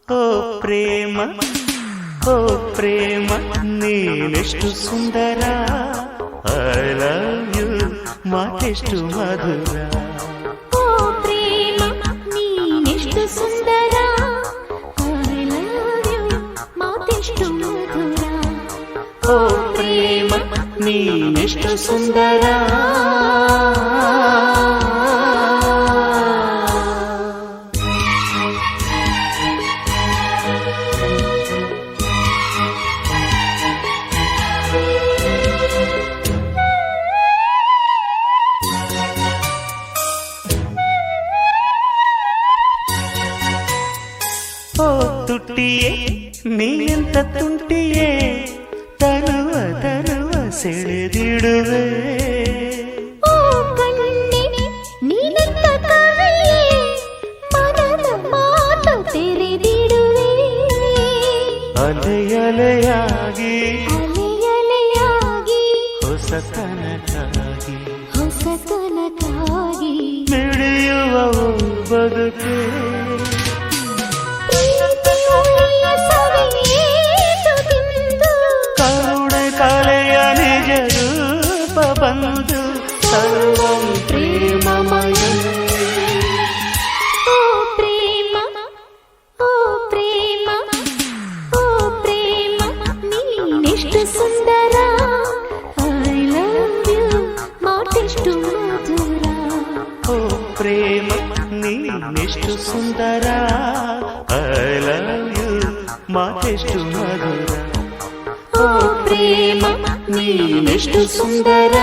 ಓ ಪ್ರೇಮ ಓ ಪ್ರೇಮ ನೀನೆಷ್ಟು ಸುಂದರ ಐ ಲವ್ ಯು ಮಾತೆಷ್ಟು ಮಧುರ ಓ ಪ್ರೇಮ ನೀನೆಷ್ಟು ಸುಂದರ ಐ ಲವ್ ಯು ಮಾತೆಷ್ಟು ಮಧುರ ಓ ಪ್ರೇಮ ನೀನೆಷ್ಟು ಸುಂದರ ಓ ತುಟ್ಟಿಯೇ ನೀನೆಂತ ತುಂಟಿಯೇ ತರುವ ತರುವ ಸೆಳೆದಿಡುವೆ ಓ ಕಣ್ಣೆ ನೀನೆಂತ ಕವಿಯೇ ಮನದ ಮಾತು ತೆರೆದಿಡುವೆ ಅಲೆಯಲೆಯಾಗಿ ಅಲೆಯಲೆಯಾಗಿ ಹೊಸತನಕ್ಕಾಗಿ ಹೊಸತನಕ್ಕಾಗಿ ಮಿಡಿಯುವ ಬದುಕೆ ಪ್ರೀತಿಯುಳ್ಳ ಸವಿಯೇಟು ತಿಂದು ಕರುಣೆ ಕಲೆಯ ನಿಜ ರೂಪ ಬಂದು ಸರ್ವಂ ಪ್ರೇಮಮಯ ಓ ಪ್ರೇಮ ಓ ಪ್ರೇಮ ಓ ಪ್ರೇಮ ನೀನೆಷ್ಟು ಸುಂದರ ಐ ಲವ್ ಯು ಮಾತೆಷ್ಟು ಮಧುರ ಓ ಪ್ರೇಮ ನೀನೆಷ್ಟು ಸುಂದರ ಐ ಲವ್ ಯು ಮಾತೆಷ್ಟು ಮಧುರ ಓ ಪ್ರೇಮ ನೀನೆಷ್ಟು ಸುಂದರ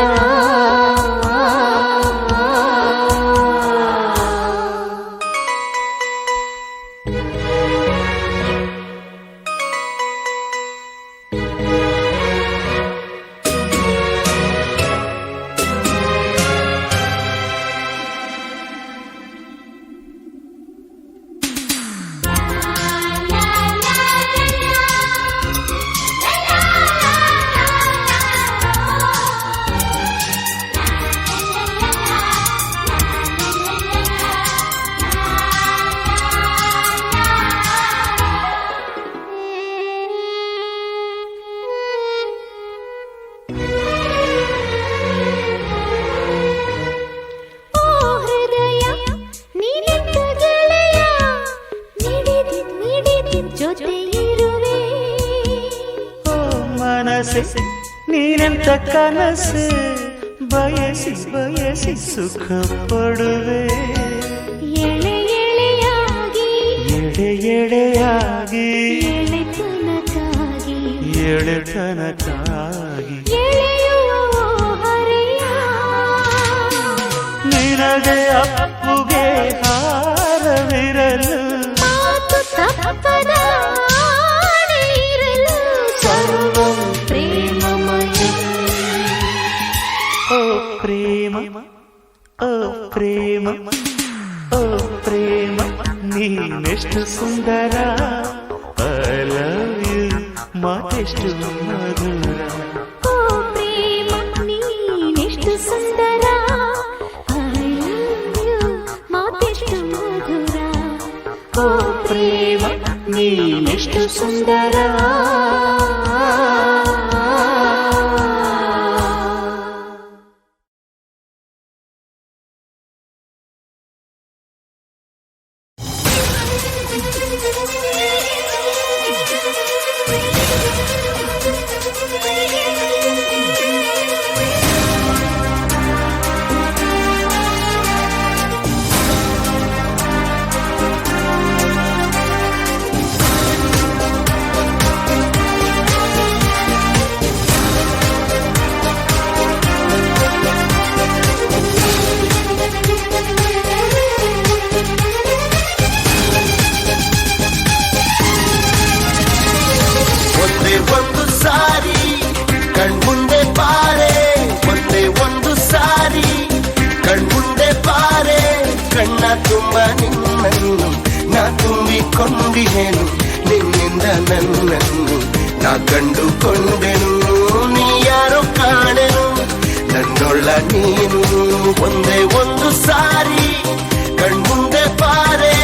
ನೀನೆಂತ ಕನಸೆ ಬಯಸಿ ಬಯಸಿ ಸುಖ ಪಡುವೆ ಎಳೆ ಎಳೆಯಾಗಿ ಎಡೆ ಎಡೆಯಾಗಿ ಎಳೆತನಕ್ಕಾಗಿ ಎಳೆತನಕ್ಕಾಗಿ ಎಳೆಯುವ ಹರೆಯ ನಿನಗೆ ಅಪ್ಪುಗೆ ಹಾರವಿರಲು ಮಾತು ತಪ್ಪದ ಆಣೆಯಿರಲು ಸರ್ವಂ ಪ್ರೇಮಮಯ ಓ ಪ್ರೇಮ ಓ ಪ್ರೇಮ ಓ ಪ್ರೇಮ ನೀನೆಷ್ಟು ಸುಂದರ ಐ ಲವ್ ಯು ಮಾತೆಷ್ಟು ಮಧುರ ಓ ಪ್ರೇಮ ನೀನೆಷ್ಟು ಸುಂದರ ಐ ಲವ್ ಯು ಮಾತೆಷ್ಟು ಮಧುರ ಓ ಪ್ರೇಮ ನೀನೆಷ್ಟು ಸುಂದರ ಒಂದು ಸಾರಿ ಕಣ್ಮುಂದೆ ಬಾರೆ ಒಂದೇ ಒಂದು ಸಾರಿ ಕಣ್ಮುಂದೆ ಬಾರೆ ಕಣ್ಣ ತುಂಬ ನಿನ್ನನ್ನು ನಾ ತುಂಬಿಕೊಂಡಿಹೇನು ನಿನ್ನಿಂದ ನನ್ನನ್ನು ನಾ ಕಂಡುಕೊಂಡೆನು ನೀ ಯಾರೋ ಕಾಣೆನು ನನ್ನೊಳ್ಳ ನೀನು ಒಂದೇ ಒಂದು ಸಾರಿ ಕಣ್ಮುಂದೆ ಬಾರೆ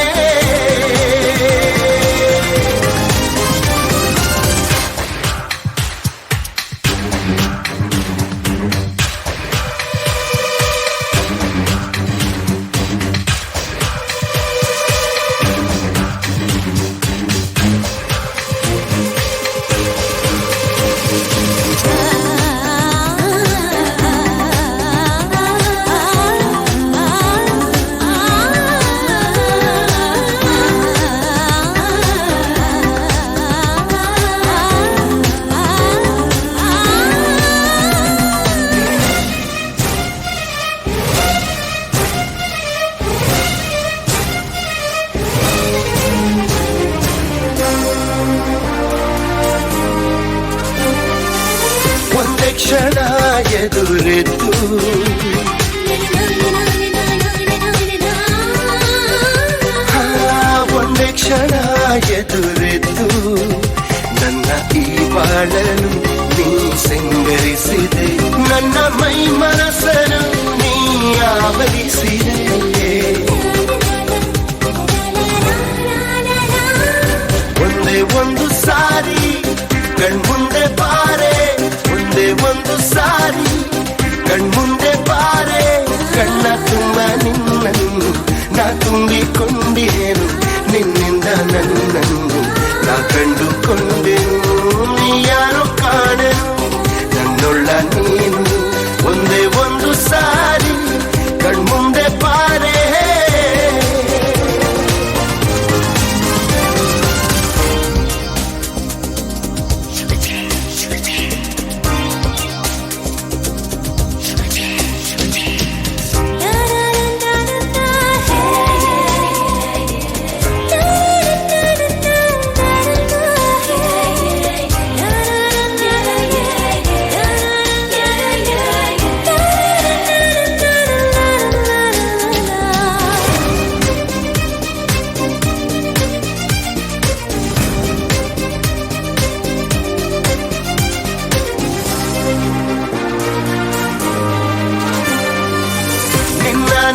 ಎದುರೆದ್ದು ಒಂದೇ ಕ್ಷಣ ಎದುರೆದ್ದು ನನ್ನ ಈ ಬಾಳನು ನೀ ಸಿಂಗರಿಸಿದೆ ನನ್ನ ಮೈ ಮನಸ್ಸನು ನೀ ಆವರಿಸಿದೆ ಒಂದೇ ಒಂದು ಸಾರಿ ಕಣ್ಮುಂದೆ ಬಾರೆ ಒಂದೇ ಒಂದು ಸಾರಿ ಕಣ್ಮುಂದೆ ಬಾರೆ ಕಣ್ಣ ತುಂಬ ನಿನ್ನನ್ನು ನಾ ತುಂಬಿಕೊಂಡೇನು ನಿನ್ನಿಂದ ನನ್ನನ್ನು ನಾ ಕಂಡುಕೊಂಡೆನು ನೀ ಯಾರೋ ಕಾಣೆನು ನನ್ನೊಳ್ಳ ನೀನು ಒಂದೇ ಒಂದು ಸಾರಿ ಕಣ್ಮುಂದೆ ಬಾರೆ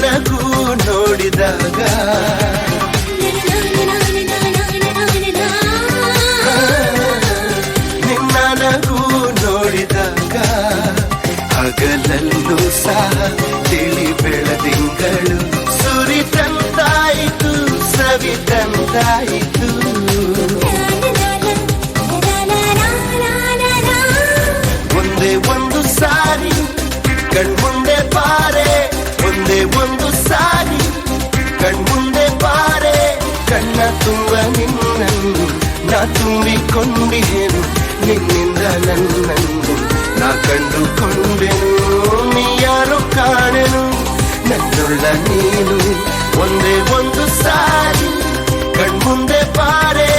ನಗು ನೋಡಿದಾಗ ನಿನ್ನ ನಗು ನೋಡಿದಾಗ ಹಗಲಲ್ಲೂ ಸಹ ತಿಳಿ ಬೆಳದಿಂಗಳು ಸುರಿತಂತಾಯಿತು ಸವಿತಂತಾಯಿತು ಒಂದೇ ಒಂದು ಸಾರಿ ಕಣ್ಮುಂದೆ ಬಾರೆ ಒಂದೇ ಒಂದು ಸಾರಿ ಕಣ್ಮುಂದೆ ಬಾರೆ ಕಣ್ಣ ತುಂಬ ನಿನ್ನನ್ನು ನಾ ತುಂಬಿಕೊಂಡೇನು ನಿನ್ನಿಂದ ನನ್ನನ್ನು ನಾ ಕಂಡುಕೊಂಡೆನು ನೀ ಯಾರೋ ಕಾಣೆನು ನನ್ನುಳ್ಳ ನೀನು ಒಂದೇ ಒಂದು ಸಾರಿ ಕಣ್ಮುಂದೆ ಬಾರೆ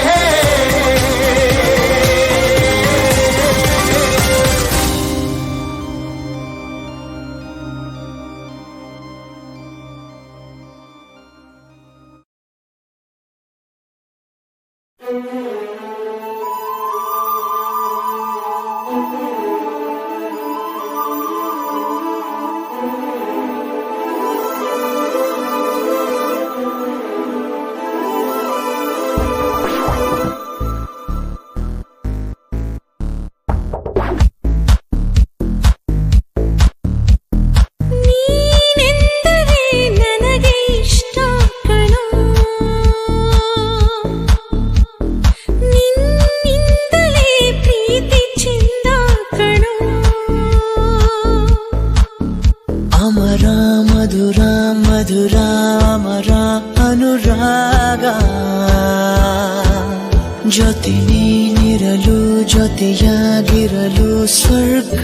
ಜೊತೆ ನೀನಿರಲು ಜೊತೆಯಾಗಿರಲು ಸ್ವರ್ಗ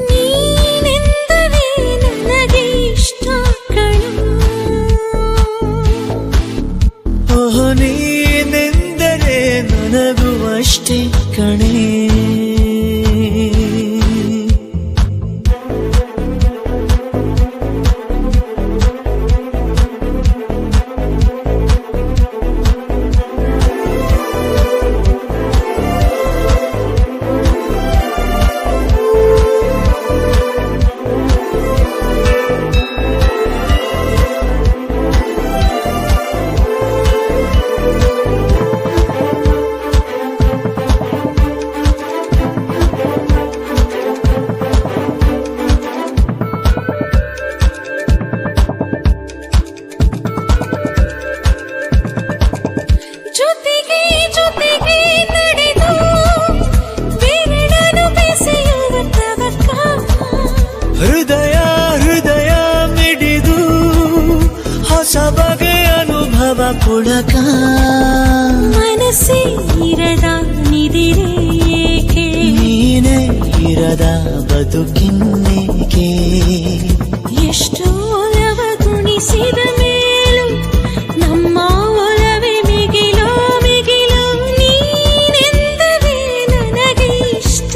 ನೀನೆಂದರೆ ನನಗೆ ಇಷ್ಟ ಕಣೋ ಓಹೋ ನೀನೆಂದರೆ ನನಗೂ ಅಷ್ಟೇ ಕಣೇ ಹೃದಯ ಹೃದಯ ಮಿಡಿದು ಹೊಸ ಬಗೆ ಅನುಭವ ಪುಳಕ ಮನಸ್ಸೇ ಇರದ ನಿದಿರೆ ಏಕೆ ನೀನೇ ಇರದ ಬದುಕಿನ್ನೇಕೆ ಎಷ್ಟು ಒಲವ ಗುಣಿಸಿದ ಮೇಲೂ ನಮ್ಮ ಒಲವೇ ಮಿಗಿಲೋ ಮಿಗಿಲೋ ನೀನೆಂದರೆ ನನಗೆ ಇಷ್ಟ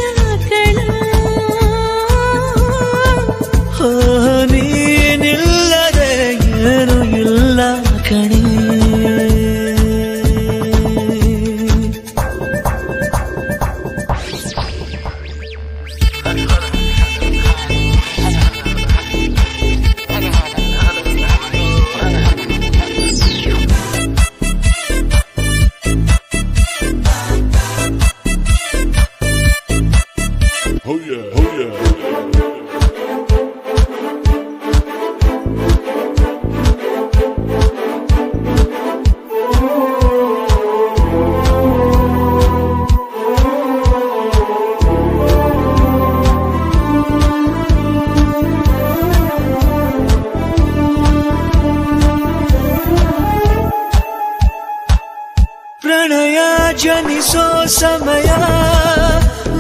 ಪ್ರಣಯ ಜನಿಸೋ ಸಮಯ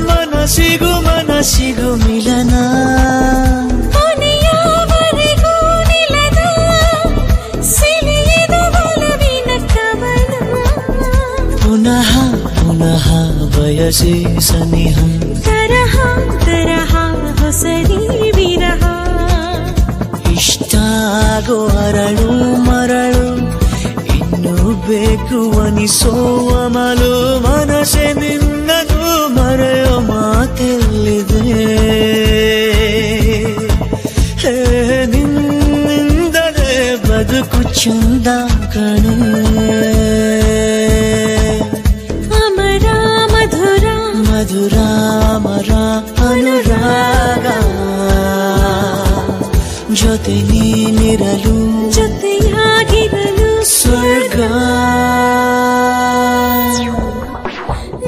ಮನಸ್ಸಿಗೂ ಮಿಲನ ಕೊನೆಯವರೆಗೂ ನಿಲ್ಲದ ಸಿಹಿಯದ ಒಲವಿನ ಕವನ. ಪುನಃ ಪುನಃ ಬಯಸಿ ಸನಿಹ ತರಹ ತರಹ ಹೊಸರಿ ವಿರಹ. ಇಷ್ಟಾಗೋ ಅರಳು ಮರಳು ಇನ್ನು ಬೇಕು ಅನಿಸೋ ಅಮಲು ಮನಸ್ಸೆ ನಿನ್ನದು ಮರೆಯೋ ಮಾತೆಲ್ಲಿದೆ ನಿನ್ನಿಂದಲೇ ಬದುಕು ಚಂದ ಕಣೆ ಅಮರ ಮಧುರ ಮಧುರ ಮರ ಅನುರಾಗ ಜೊತೆ ನೀನಿರಲು ಜೊತೆಯಾಗಿರಲು ಸ್ವರ್ಗ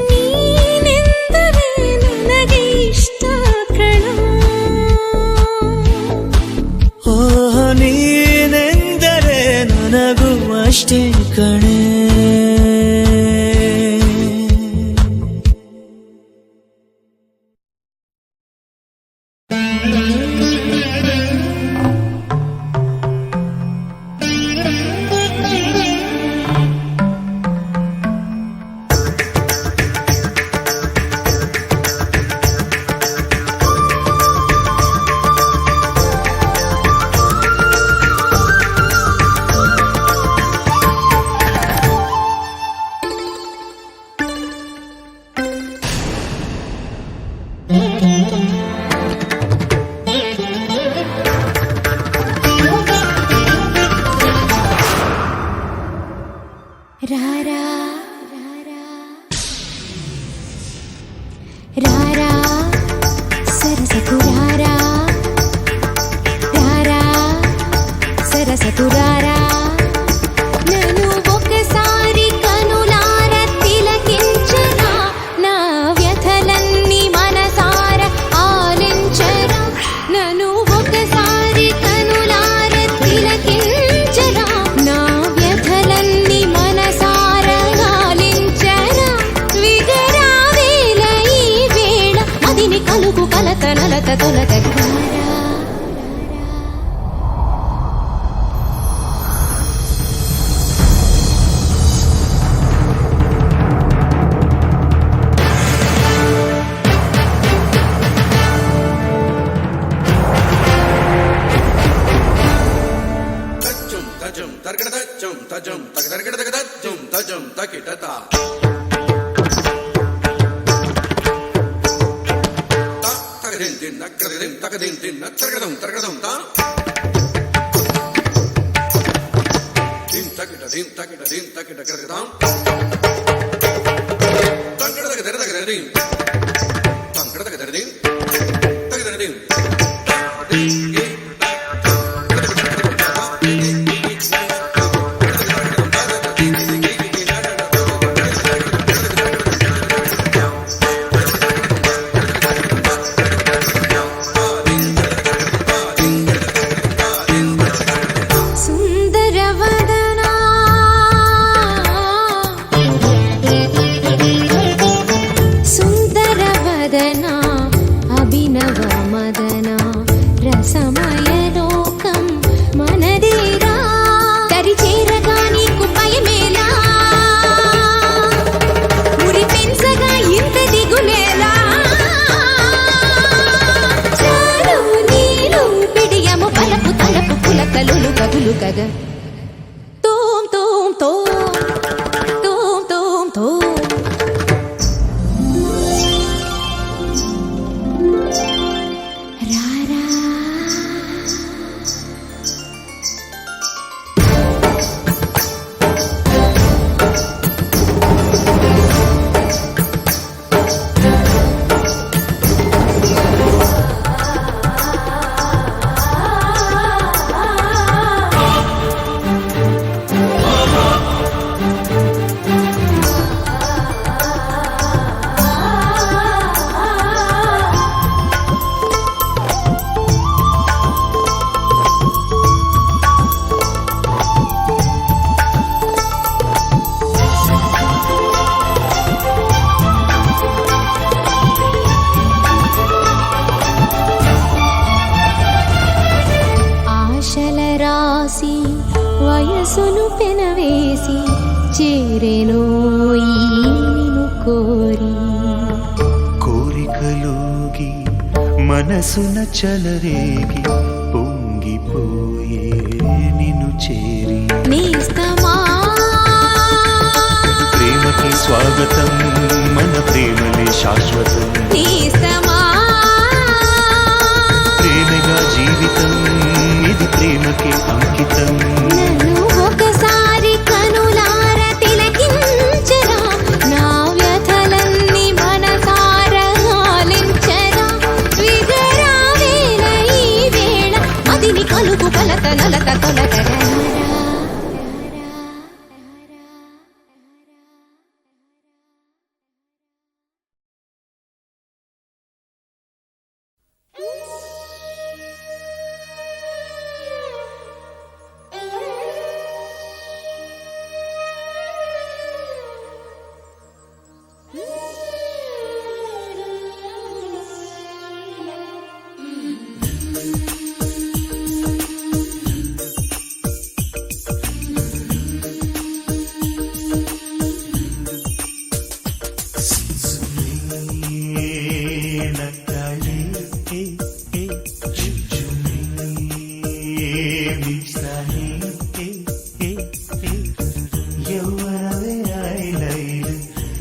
ನೀನೆಂದರೆ ನನಗೆ ಇಷ್ಟ ಕಣ. ಓ ನೀನೆಂದರೆ ನನಗೂ ಅಷ್ಟೇ ಕಣೆ. ರಾರಾ ರಾರಾ సరసకు రారా రారా సరసకు రారా. నన్ను ఒకసారి కనులార తిలకించరా, నా వ్యథలన్నీ మనసార ఆలించరా. నన్ను ఒకసారి కనులార తిలకించరా, నా వ్యథలన్నీ మనసార ఆలించరా. విగరావేల ఈ వేళ మదిని కలుగు కలత నలత తొలగరా. తజం తరగడదజం తజం తగదరగడదగదజం తజం తకిటత తగదిన్ తిన్న కగదిన్ తగదిన్ తిన్న తరగదం తరగదం తా దిన్ తకిట కగదం తంగడదగదరదగదరిం తంగడదగదరిం తగదరిం సుందరవదనా సుందర చేరెను ఈ నిన్ను కోరి కోరికలోగి మనసున చలరేగి పొంగిపోయే నిన్ను చేరి నేస్తమా ప్రేమకి స్వాగతం మన ప్రేమలే శాశ్వతం నేస్తమా ప్రేమగా జీవితం ఇది ప్రేమకి అంకితం నన్ను ఒకసారి కనులార తిలకించరా నా వ్యథలన్నీ మనసార ఆలించరా విగరా వేళ ఈ వేళ మదిని కలుగు కలత నలత తొలగరా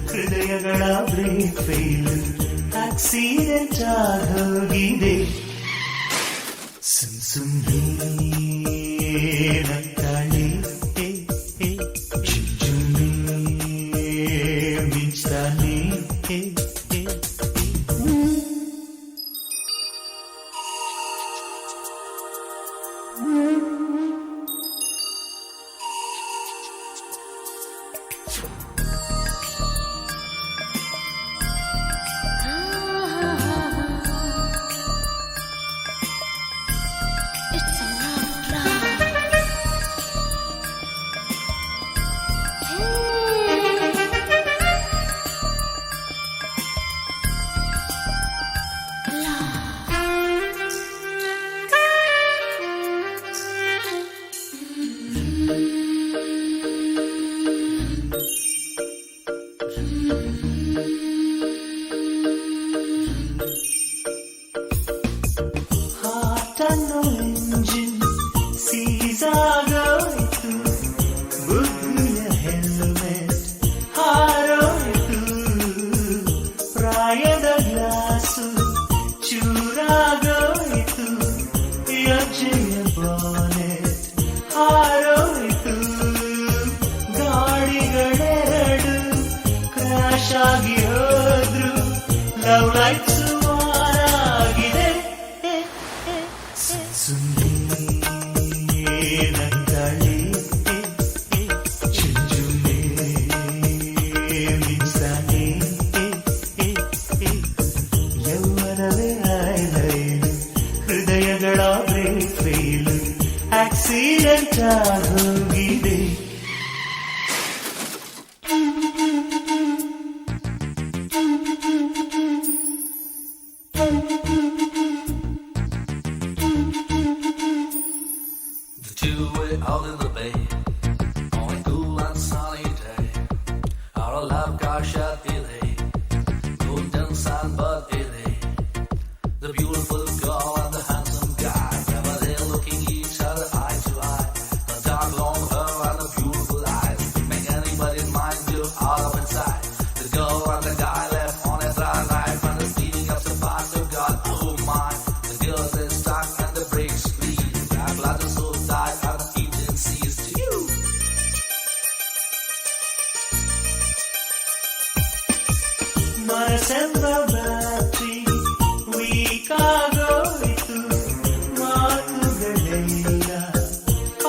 ಹೃದಯಗಳ ಬ್ರೇಕ್ ಫೇಲ್ ಆಕ್ಸಿಡೆಂಟ್ ಆಗೋಗಿದೆ ಸುಮ್ಸುಮ್ಮನೆ ನಗ್ತಾಳೆ ಜುಮ್ಮೆ ಮಿಂಚ್ತಾನೆ ಇಂಜಿನ್ ಸೀಸಾಗೋಯ್ತು ಬುದ್ಧಿಯ ಹೆಲ್ಮೆಟ್ ಹಾರೋಯ್ತು ಪ್ರಾಯದ ಗ್ಲಾಸು ಚೂರಾಗೋಯ್ತು ಯೋಚನೆಯ ಬಾನೆಟ್ ಹಾರೋಯ್ತು ಗಾಡಿಗಳೆರಡು ಕ್ರಾಶ್ ಆಗಿ ಹೋದ್ರು ಲವ್ ಲೈಟ್ಸ್ ಆಗಿದೆ ನಗ್ತಾಳೆ ಚುಂಚುಮೆ ಮಿಂಚ್ತಾನೆ ಯೌವನವೇ ಆಯ್ಲೈಲು ಹೃದಯಗಳ ಬ್ರೇಕ್ ಫೇಲು ಆಕ್ಸಿಡೆಂಟ್ ಆಗೋಗಿದೆ Two-way out in the bay, on a cool and sunny day. Our love got shot delay, golden sun but delay. The beautiful girl and the handsome guy, never there looking each other eye to eye. The dark long hair and the beautiful eyes make anybody's mind go out of inside. The girl and the guy left on a dry night when the speeding up the past of God. Oh my, the girl is stuck and the brakes bleed. Black light is so tight and the evening sees to you. ಮನಸ್ಸೆಂಬ battery weak ಆಗೋಯ್ತು ಮಾತುಗಳೆಲ್ಲ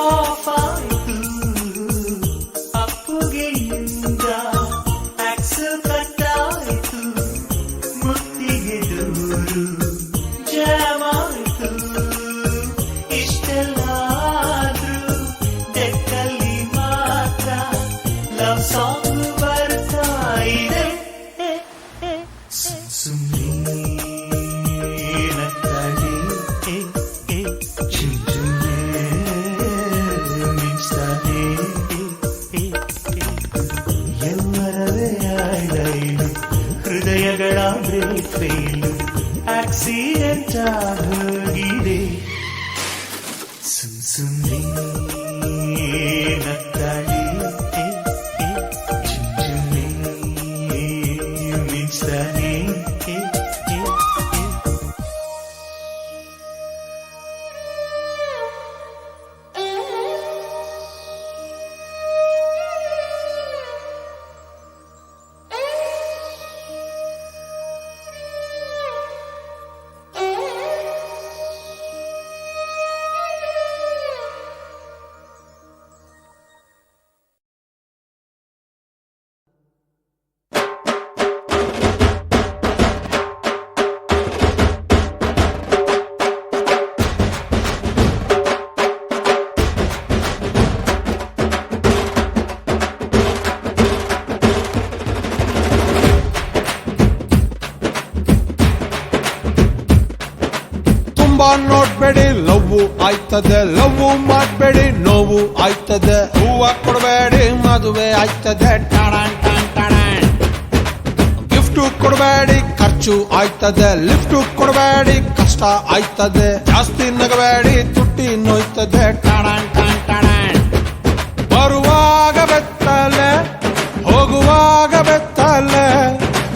of ಆಯ್ತು ಅಪ್ಪುಗೆಯಿಂದ axle ಕಟ್ಟಾಯ್ತು ಮುತ್ತಿಗೆ ದೂರು jam ಆಯ್ತು ಇಷ್ಟೆಲ್ಲ ಆದ್ರೂ ಡೆಕ್ಕಲ್ಲಿ ಮಾತ್ರ ಲವ್ ಸಾಂಗ್ ಬರ್ತಾ ಇದೆ ಸುಮ್ಮನೆ ನಗ್ತಾಳೆ ಚುಂಚುಮೆ ಮಿಂಚ್ತಾನೆ ಬರವೇ ಆಯ್ದೈನು ಹೃದಯಗಳ ಬ್ರೇಕ್ ಫೇಲು ಆಕ್ಸಿಡೆಂಟ್ ಆಗೋಗಿದೆ ಸುಮ್ಸುಮ್ನೆ ನತ್ತಾಳಿ ಚುಂಚುನೆ ಮಿಂಚ್ತಾನೆ ನೋಡ್ಬೇಡಿ ಲವ್ವು ಆಯ್ತದೆ ಲವ್ವು ಮಾಡ್ಬೇಡಿ ನೋವು ಆಯ್ತದೆ ಹೂವ ಕೊಡಬೇಡಿ ಮದುವೆ ಆಯ್ತದೆ ಗಿಫ್ಟ್ ಕೊಡಬೇಡಿ ಖರ್ಚು ಆಯ್ತದೆ ಲಿಫ್ಟ್ ಕೊಡಬೇಡಿ ಕಷ್ಟ ಆಯ್ತದೆ ಜಾಸ್ತಿ ನಗಬೇಡಿ ತುಟ್ಟಿ ನೋಯ್ತದೆ ಬರುವಾಗ ಬೆತ್ತಲೆ ಹೋಗುವಾಗ ಬೆತ್ತಲೆ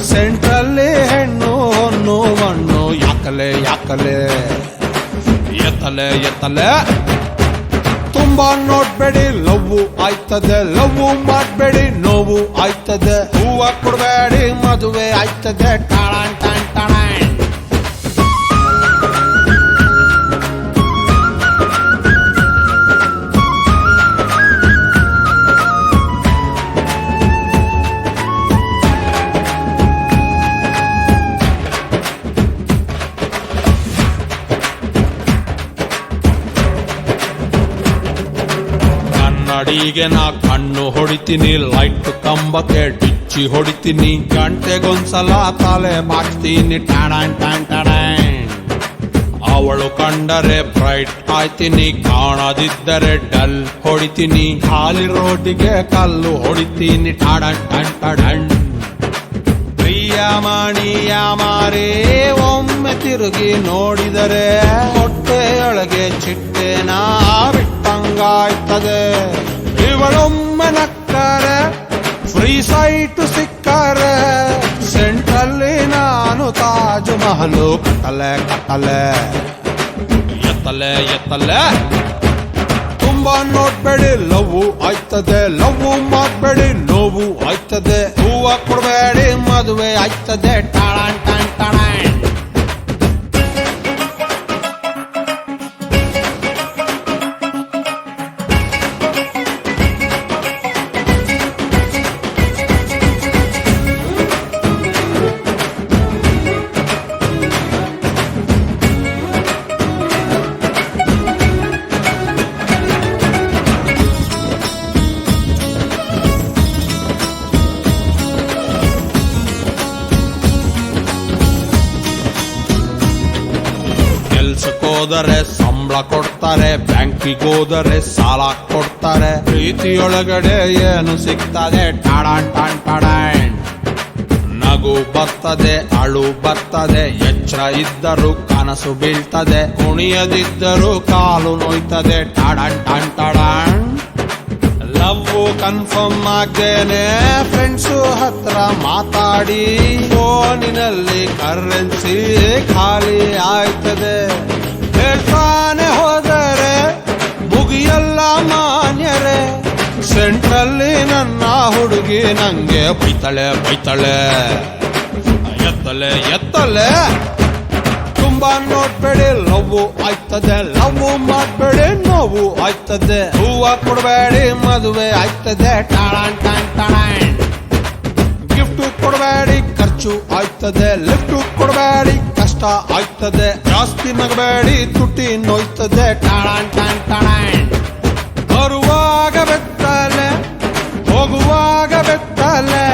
ಸೆಂಟ್ರಲ್ಲಿ ಹೆಣ್ಣು ಹೊನ್ನು ಮಣ್ಣು ಯಾಕಲೆ ಯಾಕಲೆ ಎತ್ತಲೆ ಎತ್ತಲೆ ತುಂಬಾ ನೋಡ್ಬೇಡಿ ಲವ್ವು ಆಯ್ತದೆ ಲವ್ವು ಮಾಡ್ಬೇಡಿ ನೋವು ಆಯ್ತದೆ ಹೂವ ಕೊಡಬೇಡಿ ಮದುವೆ ಆಯ್ತದೆ ಕನ್ನಡಿಗೆ ನಾ ಕಣ್ಣು ಹೊಡಿತೀನಿ ಲೈಟ್ ಕಂಬಕ್ಕೆ ಡಿಚ್ಚಿ ಹೊಡಿತೀನಿ ಗಂಟೆಗೊಂದ್ಸಲ ತಲೆ ಮಾಡ್ತೀನಿ ಅವಳು ಕಂಡರೆ ಬ್ರೈಟ್ ಆಯ್ತೀನಿ ಕಾಣದಿದ್ದರೆ ಡಲ್ ಹೊಡಿತೀನಿ ಖಾಲಿ ರೋಡಿಗೆ ಕಲ್ಲು ಹೊಡಿತೀನಿ ಪ್ರಿಯ ಮಣಿಯ ಮಾರೇ ಒಮ್ಮೆ ತಿರುಗಿ ನೋಡಿದರೆ ಹೊಟ್ಟೆಯೊಳಗೆ ಚಿಟ್ಟೆನಾ ಬಿಟ್ಟಂಗಾಯ್ತದೆ ಇವಳೊಮ್ಮೆ ನಕ್ಕರೆ ಫ್ರೀ ಸೈಟ್ ಸಿಕ್ಕರೆ ಸೆಂಟ್ರಲ್ಲಿ ನಾನು ತಾಜ್ ಮಹಲು ಕಟ್ಟಲೆ ಕಟ್ಟಲೆ ಎತ್ತಲೆ ಎತ್ತಲೆ ತುಂಬಾ ನೋಡ್ಬೇಡಿ ಲವ್ವು ಆಯ್ತದೆ ಲವ್ವು ಮಾಡ್ಬೇಡಿ ನೋವು ಆಯ್ತದೆ ಹೂವ ಕೊಡಬೇಡಿ ಮದುವೆ ಆಯ್ತದೆ ಹೋದರೆ ಸಂಬಳ ಕೊಡ್ತಾರೆ ಬ್ಯಾಂಕಿಗೆ ಹೋದರೆ ಸಾಲ ಕೊಡ್ತಾರೆ ಪ್ರೀತಿಯೊಳಗಡೆ ಏನು ಸಿಗ್ತದೆ ನಗು ಬರ್ತದೆ ಅಳು ಬರ್ತದೆ ಎಚ್ಚರ ಇದ್ದರೂ ಕನಸು ಬೀಳ್ತದೆ ಕುಣಿಯದಿದ್ದರೂ ಕಾಲು ನೋಯ್ತದೆ ಲವ್ ಕನ್ಫರ್ಮ್ ಆಗೇನೆ ಫ್ರೆಂಡ್ಸು ಹತ್ರ ಮಾತಾಡಿ ಫೋನಿನಲ್ಲಿ ಕರೆನ್ಸಿ ಖಾಲಿ ಆಯ್ತದೆ ಹೇಳ್ತಾನೆ ಹೋದರೆ ಮುಗಿಯಲ್ಲ ಮಾನ್ಯರೇ ಸೆಂಟ್ರಲ್ಲಿ ನನ್ನ ಹುಡುಗಿ ನಂಗೆ ಬೈತಳೆ ಬೈತಳೆ ಎತ್ತಲೆ ಎತ್ತಲೆ ತುಂಬಾ ನೋಡ್ಬೇಡಿ ಲವ್ವು ಆಯ್ತದೆ ಲವ್ವು ಮಾಡ್ಬೇಡಿ ನೋವು ಆಯ್ತದೆ ಹೂವ ಕೊಡಬೇಡಿ ಮದುವೆ ಆಯ್ತದೆ ಗಿಫ್ಟ್ ಕೊಡಬೇಡಿ ಖರ್ಚು ಆಯ್ತದೆ ಲಿಫ್ಟ್ ಕೊಡಬೇಡಿ ಕಷ್ಟ ಆಯ್ತದೆ ಜಾಸ್ತಿ ನಗಬೇಡಿ ತುಟಿ ನೋಯ್ತದೆ ಬರುವಾಗ ಬೆತ್ತಲೆ ಹೋಗುವಾಗ ಬೆತ್ತಲೆ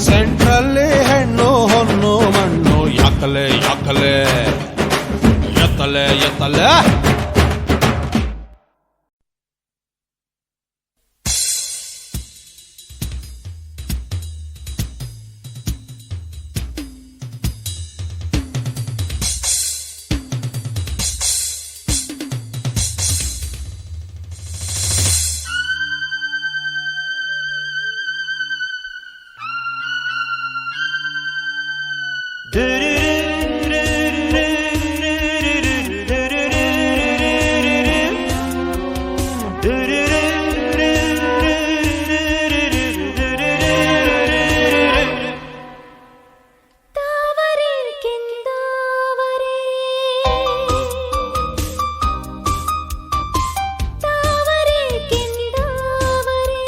ಸೆಂಟ್ರಲ್ಲಿ ಹೆಣ್ಣು ಹೊನ್ನು ಮಣ್ಣು ಯಾಕಲೆ ಯಾಕಲೆ ಎತ್ತಲೆ ಎತ್ತಲೆ ತಾವರೆ ಕೆಂದಾವರೆ ತಾವರೆ ಕೆಂದಾವರೆ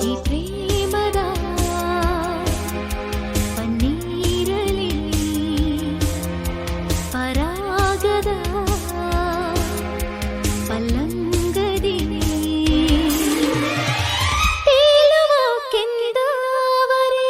ಈ ಪ್ರೇಮದ ಪನ್ನೀರಲಿ ಪರಾಗದ ಪಲ್ಲಂಗದಿ ತೇಲುವ ಕೆಂದಾವರೆ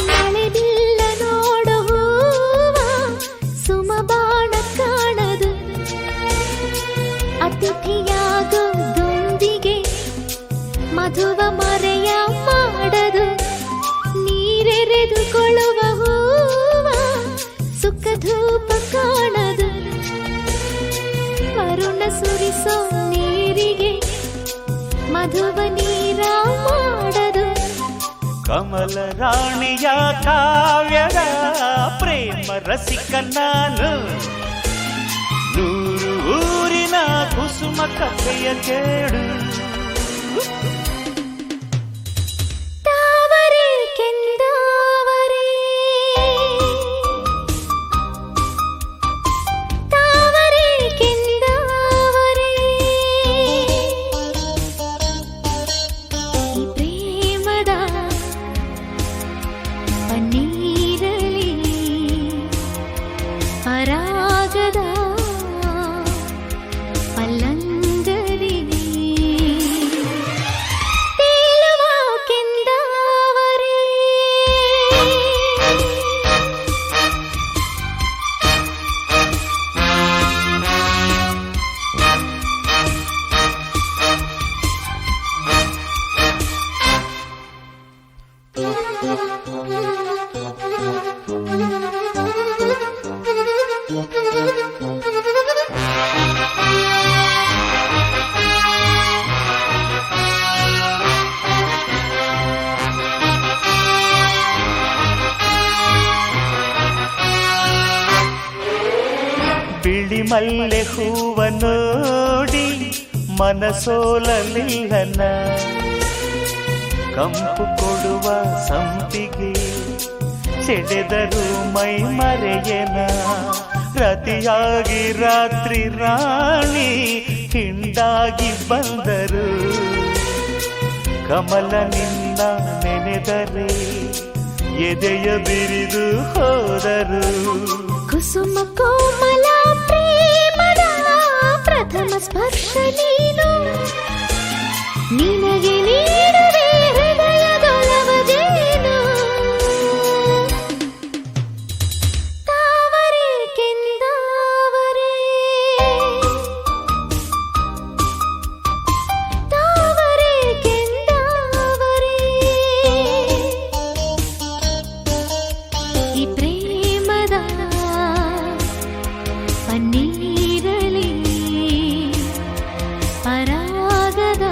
ಮಳೆಬಿಲ್ಲ ನೋಡು ಹೂವ ಸುಮಬಾಣ ಕಾಣದು ಅತಿಥಿಯಾಗೋದೊಂದಿಗೆ ಮಧುವ ಮರೆಯ ಮಾಡದು ನೀರೆರೆದುಕೊಳ್ಳುವ ಹೂವ ಸುಖ ಧೂಪ ಕಾಣದು ವರುಣ ಸುರಿಸೋ ನೀರಿಗೆ ಮಧುವ ನೀರ ಮಾಡದು ಕಮಲ ರಾಣಿಯ ಕಾವ್ಯದ ಪ್ರೇಮ ರಸಿಕ ನಾನು ನೂರು ಊರಿನ ಕುಸುಮ ಕಥೆಯ ಕೇಳು ತಾವರೆ ಕೆಂದಾವರೆ ತಾವರೆ ಕೆಂದಾವರೆ ಈ ಪ್ರೇಮದ ಪನ್ನೀರಲಿ ಪರಾಗದ ಪಲ್ಲಂಗದಿ ತೇಲುವ ಕೆಂದಾವರೆ ಬಿಳಿ ಮಲ್ಲೆ ಹೂವ ನೋಡಿ ಮನಸೋಲಲಿಲ್ಲನ ಕಂಪು ಕೊಡುವ ಸಂಪಿಗೆ ಸೆಳೆದರು ಮೈ ಮರೆಯನ ರತಿಯಾಗಿ ರಾತ್ರಿ ರಾಣಿ ಹಿಂಡಾಗಿ ಬಂದರು ಕಮಲ ನಿನ್ನ ನೆನೆದರೆ ಎದೆಯ ಬಿರಿದು ಹೋದರು ಕುಸುಮ ಕೋಮಲ ಪ್ರೇಮದ ಪ್ರಥಮ ಸ್ಪರ್ಶ ನೀನು ನಿನಗೆ ನೀಡುವೆ ಹೃದಯದೊಲವದೇನು ತಾವರೆ ಕೆಂದಾವರೆ ತಾವರೆ ಕೆಂದಾವರೆ ಈ ಪ್ರೇಮದ ಪನ್ನೀರಲಿ ಪರಾಗದ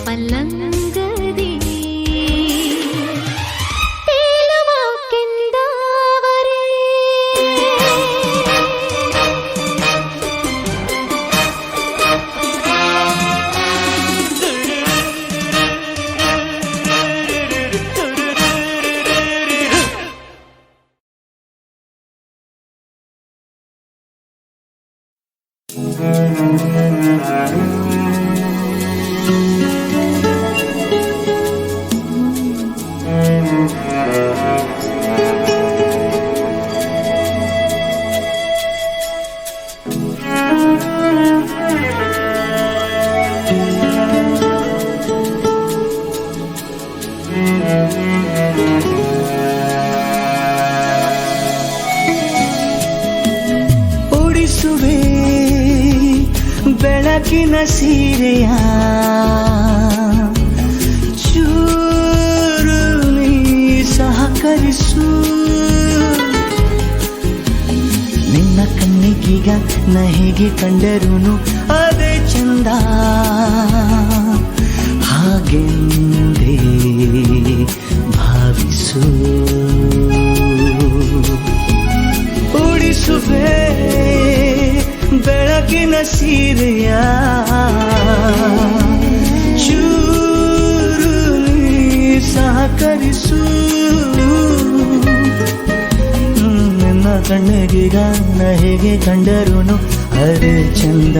ಪಲ್ಲಂಗದಿ ತೇಲುವ ಕೆಂದಾವರೆ ಬೆಳಕಿನ ಸೀರೆಯ ಚೂರು ನೀ ಸಹಕರಿಸು ನಿನ್ನ ಕಣ್ಣಿಗೀಗ ನ ಹೇಗೆ ಕಂಡರೂನು ಅದೇ ಚಂದ ಹಾಗೆಂದೇ ಭಾವಿಸು ಉಡಿಸುವೆ ಬೆಳಕಿನ ಸೀರೆಯ ಚೂರು ನೀ ಸಹಕರಿಸು ನನ್ನ ಕಣ್ಣಿಗೀಗ ನ ಹೇಗೆ ಕಂಡರೂನು ಅದೇ ಚಂದ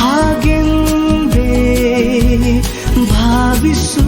ಹಾಗೆಂದೇ ಭಾವಿಸು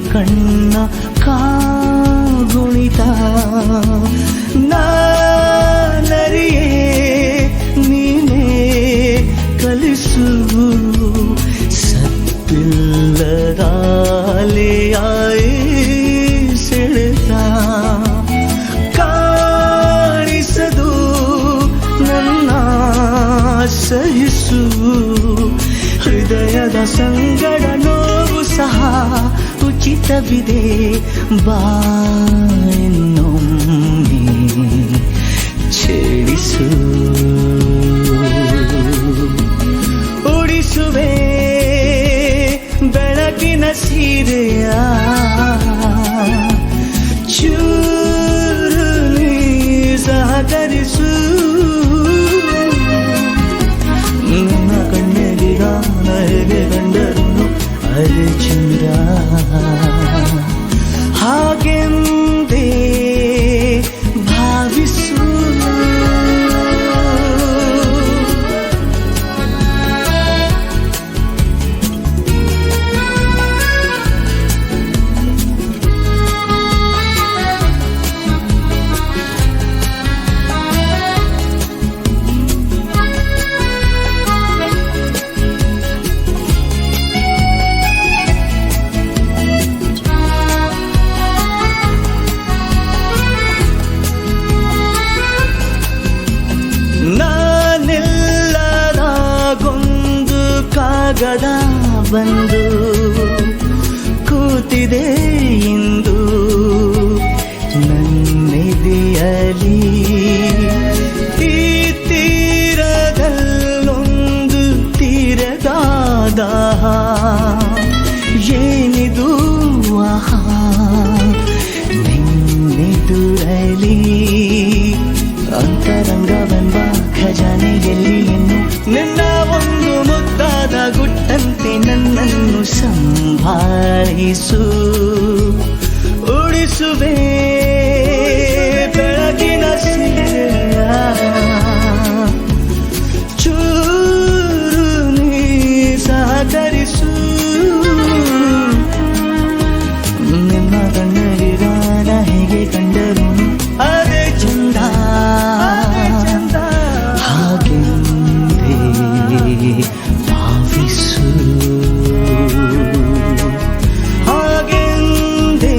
ಕಣ್ಣ ಕಾಗುಣಿತ ನಾನರಿಯೇ ನೀನೇ ಕಲಿಸು ಸತ್ತಿಲ್ಲದಾಲೆಯಾಯಿ ಸೆಳೆತ ಕಾಣಿಸದು ನನ್ನ ಸಹಿಸು ಹೃದಯದ ಸಂಗಡ ನೋವು ಸಹ ಉಚಿತವಿದೆ ಬಾಯನ್ನೊಮ್ಮೆ ಛೇಡಿಸು ಉಡಿಸುವೆ ಬೆಳಕಿನ ಸೀರೆಯ ಚೂರು ನೀ ಸಹಕರಿಸು ನನ್ನ ಕಣ್ಣಿಗೀಗ ಹೇಗೆ ಕಂಡರೂನು ಅದೇ ಚಂದ ಹಾಗೆಂದೇ ಭಾವಿಸು ಕಾಗದ ಬಂದು ಕೂತಿದೆ ಇಂದು ನನ್ನೆದೆಯಲಿ ಈ ತೀರದಲ್ಲೊಂದು ತೀರದಾದ ಏನಿದು ಆಹಾ ನಿನ್ನೆದುರಲಿ ಅಂತರಂಗವೆಂಬ ಖಜಾನೆಯಲ್ಲಿ ಇನ್ನು ನಿನ್ನ ಒಂದು ಮುದ್ದಾದ ಗುಟ್ಟಂತೆ ನನ್ನನ್ನು ಸಂಭಾಳಿಸು ಉಳಿಸುವೆ ಬೆಳಗಿನ ಸೀರೆಯ ಚೂರು ನೀ ಸಹಕರಿಸು ನಿನ್ನ ಕಣ್ಣಿಗೀಗ ನ ಹೇಗೆ ಕಂಡರೂನು ಅದೇ ಚಂದ ಹಾಗೆಂದೇ ಭಾವಿಸು ಹಾಗೆಂದೇ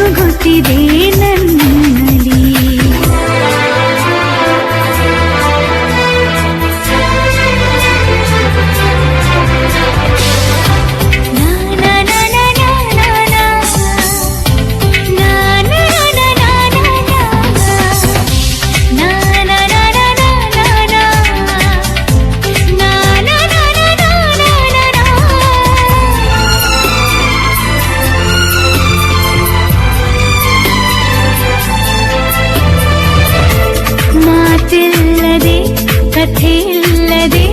ಜಿನುಗುತ್ತಿದೆ ನನ್ನಲ್ಲಿ. ಮಾತಿಲ್ಲದೆ ಕಥೆ ಇಲ್ಲದೆ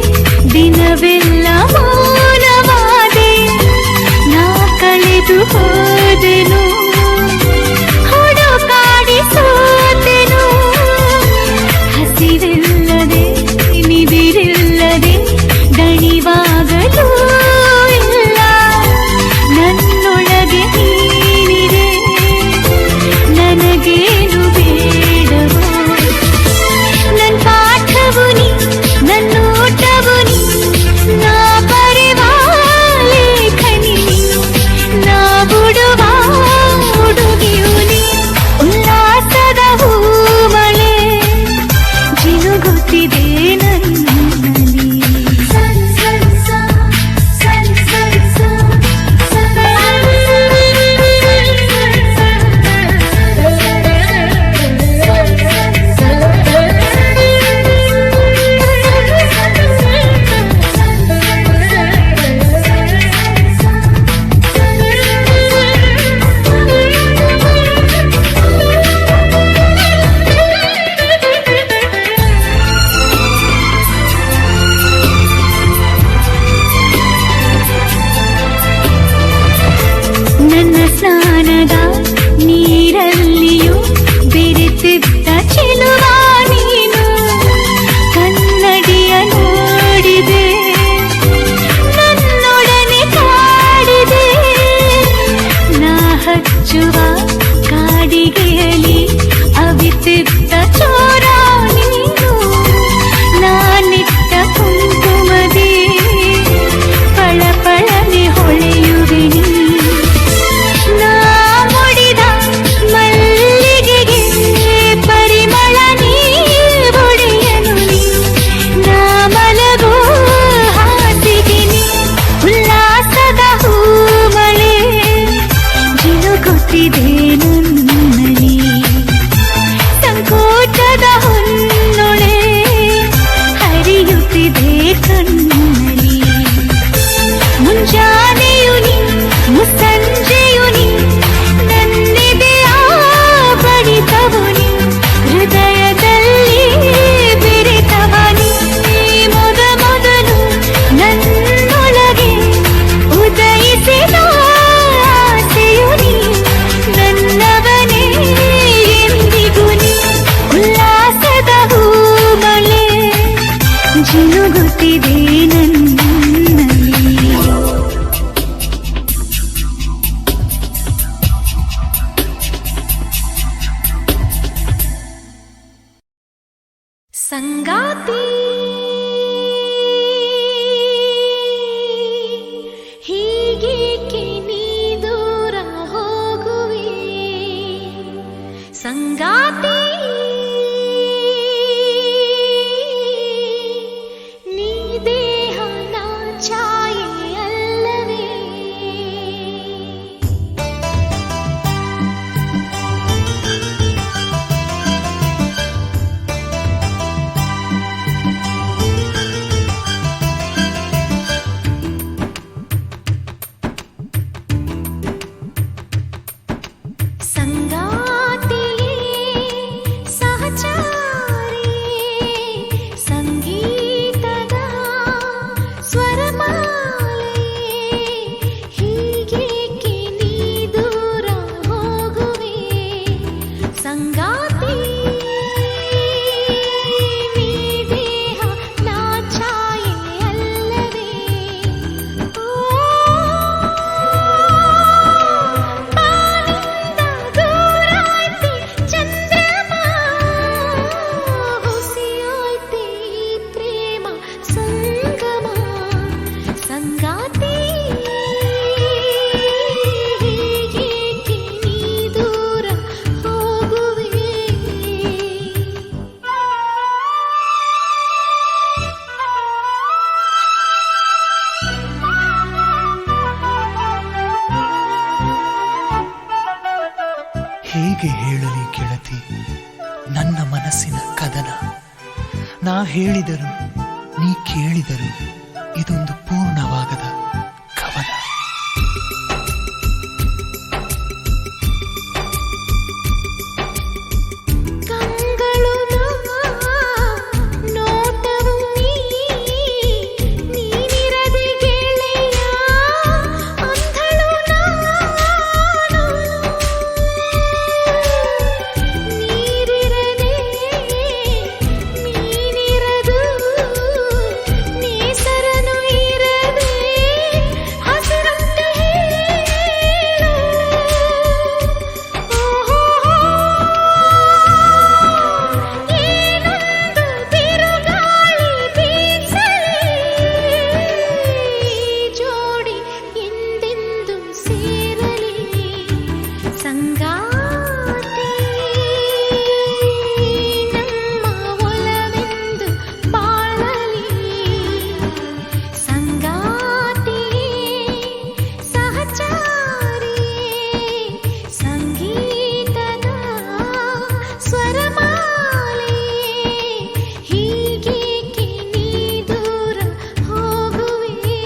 ದಿನವೆಲ್ಲ ಮೌನವಾದೆ. ನಾ ಕಳೆದು ಹೋದೆನು ಹುಡುಕಾಡಿ ಸೋತೆನು. ಹಸಿವಿಲ್ಲದೆ ನಿದಿರಿಲ್ಲದೆ ದಣಿವಾಗಲೂ ಇಲ್ಲ. ನನ್ನೊಳಗೆ ನೀನಿದೆ ನನಗೇನು ಬೇಡವೋ. ನನ್ ಪಾಠವು ನೀ ನನ್ನೋಟವು ನೀ ನಾ ಬರೆವ ಲೇಖನಿ ನಾ ಬಿಡುವ ಹುಡುಗಿಯು ನೀ. ಉಲ್ಲಾಸದ ಹೂಮಳೆ ಜಿನುಗುತ್ತಿದೆ ನನ್ನಲ್ಲಿ. ನನ್ನ ಸ್ನಾನದ ನೀರಲ್ಲಿಯೂ ಬೆರೆತಿದ್ದ ಚೆಲುವ ನೀನು. ಕನ್ನಡಿಯ ನೋಡಿದೆ ನನ್ನೊಡನೆ ಕಾಡಿದೆ. ನಾ ಹಚ್ಚುವ ಕಾಡಿಗೆಯಲ್ಲಿ ಅವಿತಿದ್ದ ಚೋರ ನೀನು. ನಾನಿಟ್ಟ ಕುಂಕುಮದಿ ಪಳಪಳನೆ ಹೊಳೆಯುವೆ ನೀ. ನಾ ಮುಡಿದ ಮಲ್ಲಿಗೆಗೆ ಪರಿಮಳ ನೀ ಒಡೆಯನು ನೀ. ನಾ ಮಲಗೋ ಹಾಸಿಗೆ ನೀ. ಉಲ್ಲಾಸದ ಹೂಮಳೆ ಜಿನುಗುತ್ತಿದೆ ನನ್ನಲ್ಲಿ. ಸಂಕೋಚದ ಹೊನ್ನೊಳೆ ಹರಿಯುತ್ತಿದೆ ಕಣ್ಣಲ್ಲಿ. ಮುಂಜಾನೆಯು ನೀ ಮುಸ್ಸಂಜೆಯು ನೀ ನನ್ನೆದೆಯ ಬಡಿತವು ನೀ. ಹೃದಯದಲ್ಲಿ ಬೆರೆತವ ನೀ. ಮೊದಲು ನನ್ನೊಳಗೆ ಉದಯಿಸಿದ ಆಸೆಯು ನೀ. ನನ್ನವನೇ ಎಂದಿಗೂ ನೀ. ಉಲ್ಲಾಸದ ಹೂಮಳೆ ಜಿನುಗುತ್ತಿದೆ ನನ್ನಲ್ಲಿ. ಸಂಗಾತಿ ಹೀಗೇಕೆ ನೀ ದೂರ ಹೋಗುವೆ. ಸಂಗಾತಿ ನೀ ದೇಹ ನಾ ಛಾಯೆ ಅಲ್ಲವೇ. ಸಂಗಾತಿಯೇ ಹೇಗೆ ಹೇಳಲಿ ಗೆಳತಿ ನನ್ನ ಮನಸ್ಸಿನ ಕದನ? ನಾ ಹೇಳಿದರು ನೀ ಕೇಳಿದರು ಇದೊಂದು ಪೂರ್ಣವಾಗದ ಕವನ. ಕಂಗಳು ನೋಟವು ನೀನಿರದೆ ಗೆಳೆಯ ಅಂಧಳು ನಾನು. ನೀರಿರದೆ ಮೀನಿರದು ನೇಸರನು ಇರದೆ ಹಸಿರಂತೆ ಹೇಳು. ಏನೊಂದು ಬಿರುಗಾಳಿ ಬೀಸಲಿ ಜೋಡಿ ಎಂದೆಂದು ಸೇರಲಿ ಸಂಗಾತಿ ನಮ್ಮ ಒಲವೆಂದು ಬಾಳಲಿ ಸಂಗಾತಿ ಸಹಚಾರಿ ಸಂಗೀತದ ಸ್ವರಮಾಲೆ ಹೀಗೇಕೆ ನೀ ದೂರ ಹೋಗುವೆ.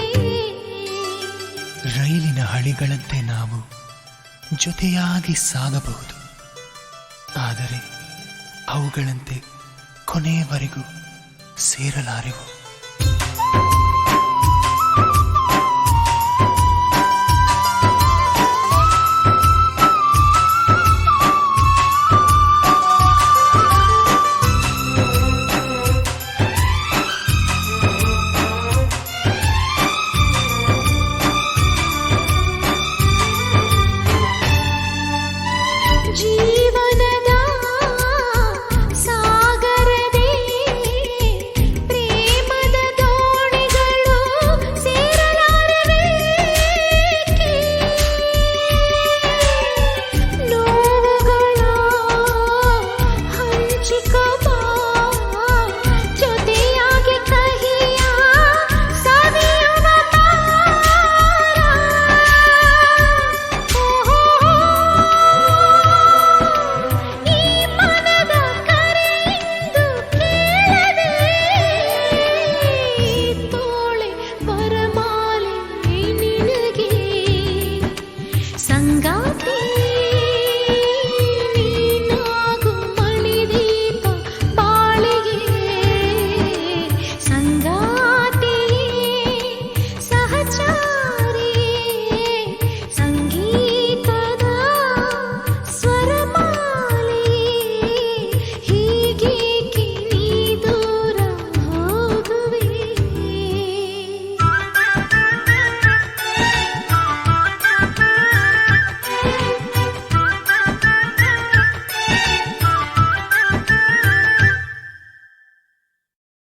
ರೈಲಿನ ಹಳಿಗಳಂತೆ ನಾವು ಜೊತೆಯಾಗಿ ಸಾಗಬಹುದು, ಆದರೆ ಅವುಗಳಂತೆ ಕೊನೆಯವರೆಗೂ ಸೇರಲಾರೆವು.